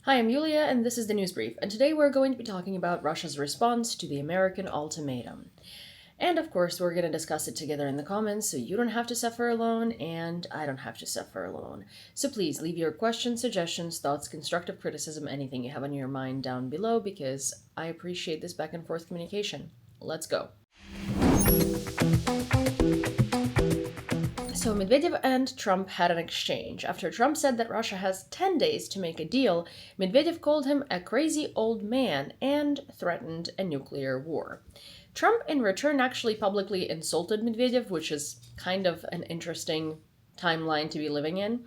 Hi, I'm Yewleea, and this is the News Brief, and today we're going to be talking about Russia's response to the American ultimatum. And of course, we're going to discuss it together in the comments, so you don't have to suffer alone, and I don't have to suffer alone. So please leave your questions, suggestions, thoughts, constructive criticism, anything you have on your mind down below, because I appreciate this back and forth communication. Let's go. So Medvedev and Trump had an exchange. After Trump said that Russia has 10 days to make a deal, Medvedev called him a crazy old man and threatened a nuclear war. Trump, in return, actually publicly insulted Medvedev, which is kind of an interesting timeline to be living in.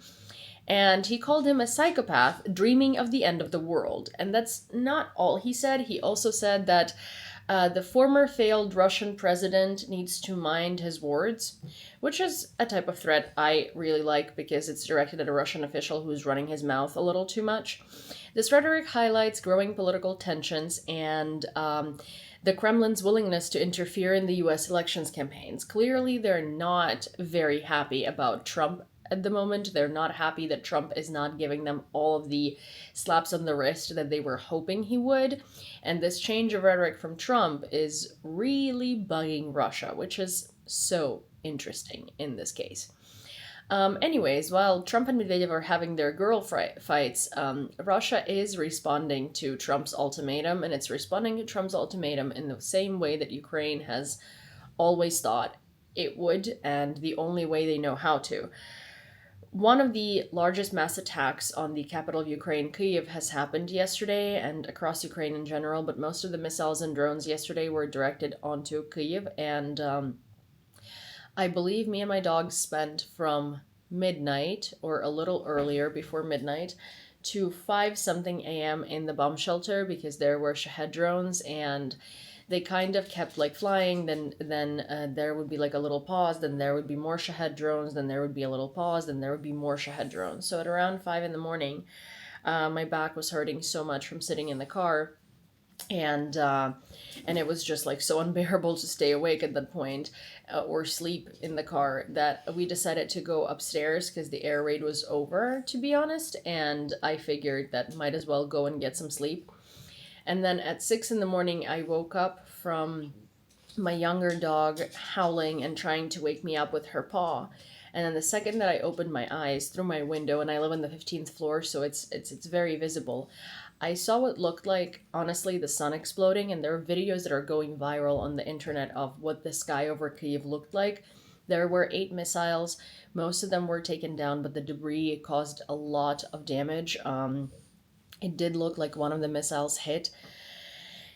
And he called him a psychopath dreaming of the end of the world. And that's not all he said. He also said that the former failed Russian president needs to mind his words, which is a type of threat I really like because it's directed at a Russian official who's running his mouth a little too much. This rhetoric highlights growing political tensions and the Kremlin's willingness to interfere in the US elections campaigns. Clearly, they're not very happy about Trump at the moment. They're not happy that Trump is not giving them all of the slaps on the wrist that they were hoping he would. And this change of rhetoric from Trump is really bugging Russia, which is so interesting in this case. Anyways, while Trump and Medvedev are having their girl fights, Russia is responding to Trump's ultimatum, and it's responding to Trump's ultimatum in the same way that Ukraine has always thought it would, and the only way they know how to. One of the largest mass attacks on the capital of Ukraine, Kyiv, has happened yesterday and across Ukraine in general, but most of the missiles and drones yesterday were directed onto Kyiv, and I believe me and my dog spent from midnight or a little earlier before midnight to 5 something a.m. in the bomb shelter because there were Shahed drones and they kind of kept like flying, then there would be like a little pause, then there would be more Shahed drones, then there would be a little pause, then there would be more Shahed drones. So at around 5 in the morning, my back was hurting so much from sitting in the car, and it was just like so unbearable to stay awake at that point, or sleep in the car, that we decided to go upstairs because the air raid was over, to be honest, and I figured that might as well go and get some sleep. And then at 6 in the morning, I woke up from my younger dog howling and trying to wake me up with her paw. And then the second that I opened my eyes through my window, and I live on the 15th floor, so it's very visible, I saw what looked like, honestly, the sun exploding. And there are videos that are going viral on the internet of what the sky over Kyiv looked like. There were 8 missiles. Most of them were taken down, but the debris caused a lot of damage. It did look like one of the missiles hit.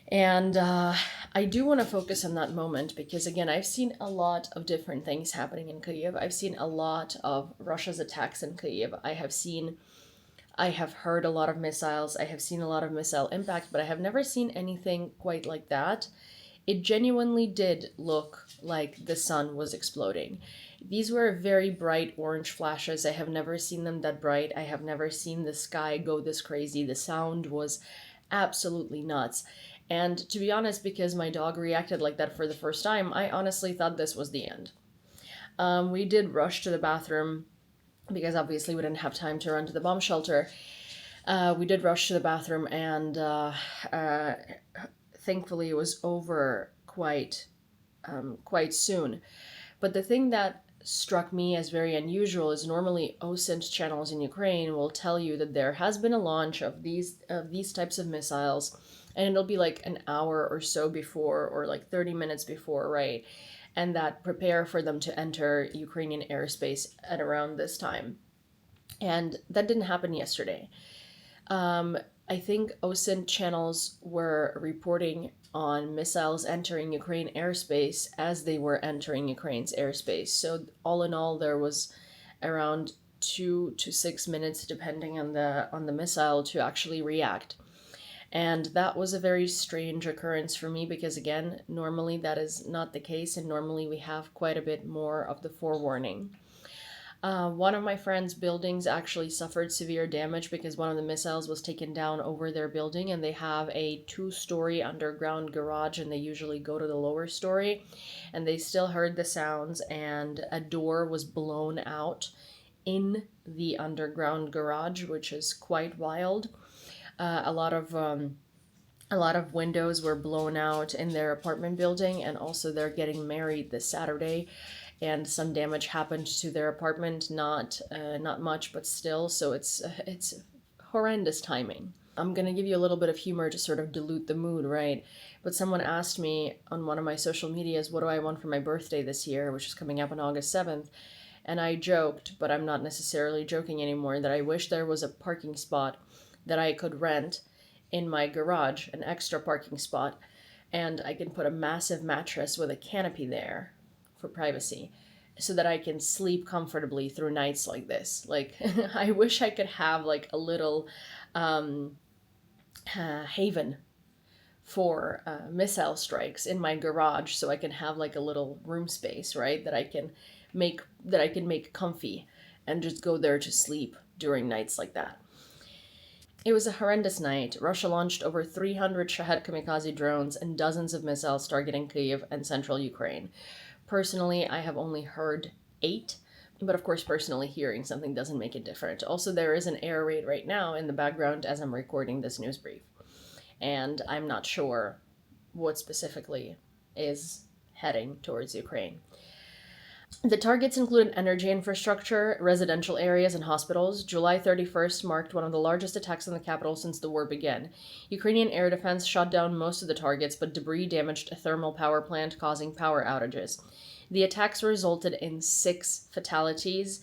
And I do want to focus on that moment because, again, I've seen a lot of different things happening in Kyiv. I've seen a lot of Russia's attacks in Kyiv. I have heard a lot of missiles. I have seen a lot of missile impact, but I have never seen anything quite like that. It genuinely did look like the sun was exploding. These were very bright orange flashes. I have never seen them that bright. I have never seen the sky go this crazy. The sound was absolutely nuts. And to be honest, because my dog reacted like that for the first time, I honestly thought this was the end. We did rush to the bathroom because obviously we didn't have time to run to the bomb shelter. We did rush to the bathroom, and thankfully it was over quite soon. But the thing that struck me as very unusual is normally OSINT channels in Ukraine will tell you that there has been a launch of these types of missiles, and it'll be like an hour or so before, or like 30 minutes before, right? And that prepare for them to enter Ukrainian airspace at around this time. And that didn't happen yesterday. I think OSINT channels were reporting on missiles entering Ukraine airspace as they were entering Ukraine's airspace. So all in all, there was around 2 to 6 minutes, depending on the missile, to actually react. And that was a very strange occurrence for me because, again, normally that is not the case, and normally we have quite a bit more of the forewarning. One of my friend's buildings actually suffered severe damage because one of the missiles was taken down over their building, and they have a 2-story underground garage, and they usually go to the lower story, and they still heard the sounds, and a door was blown out in the underground garage, which is quite wild. A lot of a lot of windows were blown out in their apartment building, and also they're getting married this Saturday, and some damage happened to their apartment. Not much, but still. So it's horrendous timing. I'm gonna give you a little bit of humor to sort of dilute the mood, right? But someone asked me on one of my social medias, what do I want for my birthday this year, which is coming up on August 7th. And I joked, but I'm not necessarily joking anymore, that I wish there was a parking spot that I could rent in my garage, an extra parking spot, and I can put a massive mattress with a canopy there for privacy so that I can sleep comfortably through nights like this. Like, I wish I could have like a little haven for missile strikes in my garage so I can have like a little room space, right? That I can make comfy and just go there to sleep during nights like that. It was a horrendous night. Russia launched over 300 Shahed kamikaze drones and dozens of missiles targeting Kyiv and central Ukraine. Personally, I have only heard 8, but of course, personally hearing something doesn't make it different. Also, there is an air raid right now in the background as I'm recording this news brief, and I'm not sure what specifically is heading towards Ukraine. The targets included energy infrastructure, residential areas, and hospitals. July 31st marked one of the largest attacks on the capital since the war began. Ukrainian air defense shot down most of the targets, but debris damaged a thermal power plant, causing power outages. The attacks resulted in 6 fatalities,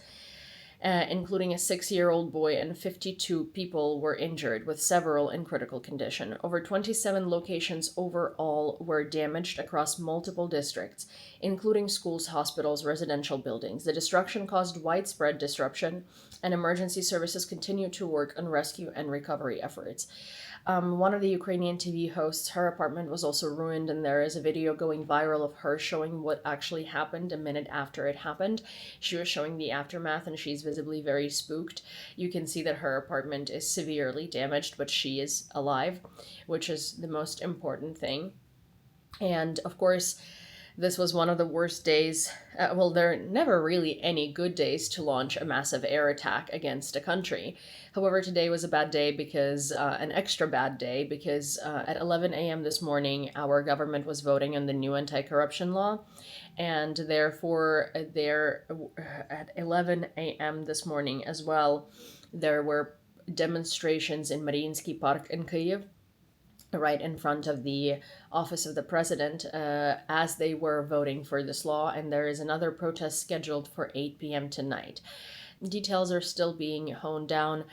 including a 6-year-old boy, and 52 people were injured, with several in critical condition. Over 27 locations overall were damaged across multiple districts, including schools, hospitals, residential buildings. The destruction caused widespread disruption, and emergency services continue to work on rescue and recovery efforts. One of the Ukrainian TV hosts, her apartment was also ruined, and there is a video going viral of her showing what actually happened a minute after it happened. She was showing the aftermath, and she's visibly very spooked. You can see that her apartment is severely damaged, but she is alive, which is the most important thing. And of course, this was one of the worst days. Well, there are never really any good days to launch a massive air attack against a country. However, today was a bad day because, an extra bad day, because at 11 a.m. this morning, our government was voting on the new anti-corruption law. And therefore, there at 11 a.m. this morning as well, there were demonstrations in Mariinsky Park in Kyiv, right in front of the office of the president, as they were voting for this law, and there is another protest scheduled for 8 p.m. tonight. Details are still being honed down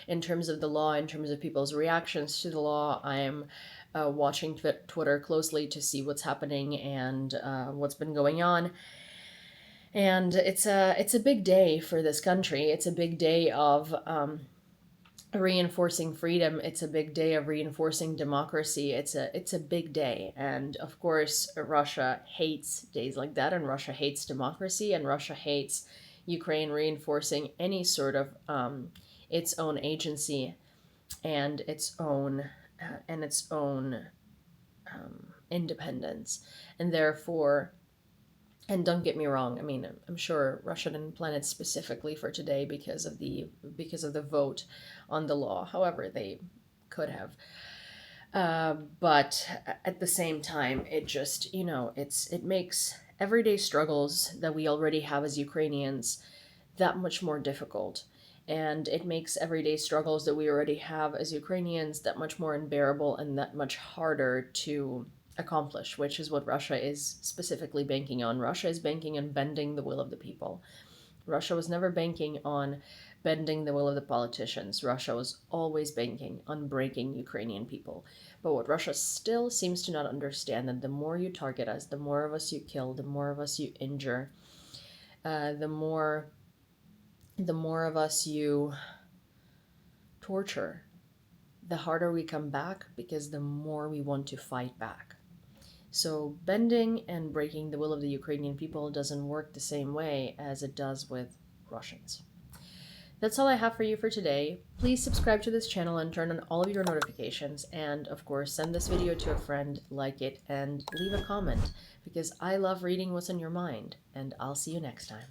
in terms of the law, in terms of people's reactions to the law. I am watching Twitter closely to see what's happening and what's been going on. And it's a big day for this country. It's a big day of reinforcing freedom. It's a big day of reinforcing democracy. It's a big day, and of course Russia hates days like that, and Russia hates democracy, and Russia hates Ukraine reinforcing any sort of its own agency and its own independence, and therefore. And don't get me wrong, I mean, I'm sure Russia didn't plan it specifically for today because of the vote on the law. However, they could have. But at the same time, it just, it makes everyday struggles that we already have as Ukrainians that much more difficult. And it makes everyday struggles that we already have as Ukrainians that much more unbearable and that much harder to accomplish, which is what Russia is specifically banking on. Russia is banking on bending the will of the people. Russia was never banking on bending the will of the politicians. Russia was always banking on breaking Ukrainian people. But what Russia still seems to not understand, that the more you target us, the more of us you kill, the more of us you injure, the more of us you torture, the harder we come back, because the more we want to fight back. So bending and breaking the will of the Ukrainian people doesn't work the same way as it does with Russians. That's all I have for you for today. Please subscribe to this channel and turn on all of your notifications. And of course, send this video to a friend, like it, and leave a comment, because I love reading what's on your mind. And I'll see you next time.